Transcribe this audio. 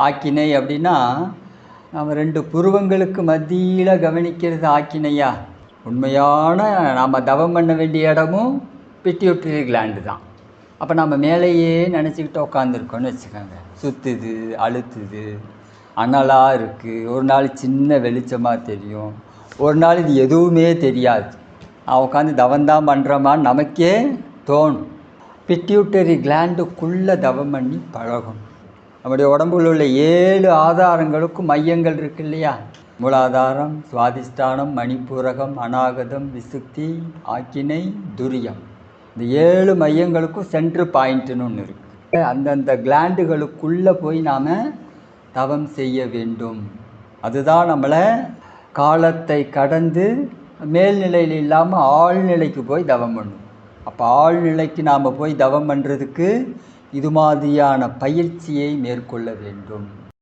ஆக்கினை அப்படின்னா நம்ம 2 புருவங்களுக்கு மத்தியில் கவனிக்கிறது ஆக்கினையா? உண்மையான நாம் தவம் பண்ண வேண்டிய இடமும் பிட்யூட்டரி கிளாண்டு தான். அப்போ நம்ம மேலேயே நினச்சிக்கிட்டு உட்காந்துருக்கோன்னு வச்சுக்கோங்க. சுற்றுது, அழுத்துது, அனலாக இருக்குது. ஒரு நாள் சின்ன வெளிச்சமாக தெரியும், ஒரு நாள் இது எதுவுமே தெரியாது. நான் உட்காந்து தவந்தான் பண்ணுறோமான்னு நமக்கே தோணும். பிட்யூட்டரி கிளாண்டுக்குள்ளே தவம் பண்ணி பழகணும். நம்முடைய உடம்புல உள்ள 7 ஆதாரங்களுக்கும் மையங்கள் இருக்கு இல்லையா? மூலாதாரம், சுவாதிஷ்டானம், மணிப்பூரகம், அநாகதம், விசுக்தி, ஆக்கினை, துரியம். இந்த 7 மையங்களுக்கும் சென்ட்ரு பாயிண்ட்டுன்னு ஒன்று இருக்குது. அந்தந்த கிளாண்டுகளுக்குள்ளே போய் நாம் தவம் செய்ய வேண்டும். அதுதான் நம்மளை காலத்தை கடந்து மேல்நிலையில் இல்லாமல் ஆழ்நிலைக்கு போய் தவம் பண்ணும். அப்போ ஆழ்நிலைக்கு நாம் போய் தவம் பண்ணுறதுக்கு இது மாதிரியான பயிற்சியை மேற்கொள்ள வேண்டும்.